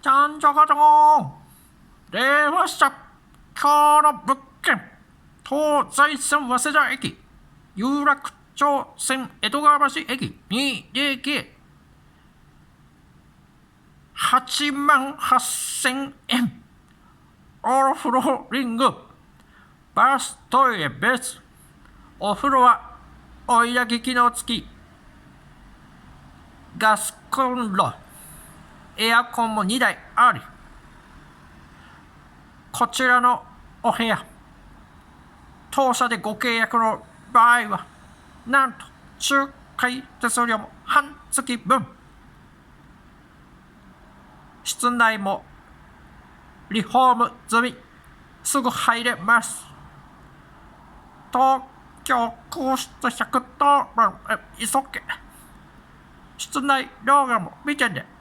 ちゃんちゃかちゃん。出ました。今日の物件。東西線早稲田駅。有楽町線江戸川橋駅。209。88,000円。オールフローリング。バストイレ別。お風呂は追い焚き機能付き。ガスコンロ。エアコンも2台あり。こちらのお部屋、当社でご契約の場合は、なんと仲介手数料も半月分。室内もリフォーム済み、すぐ入れます。東京空室110番、急げ。室内動画も見てね。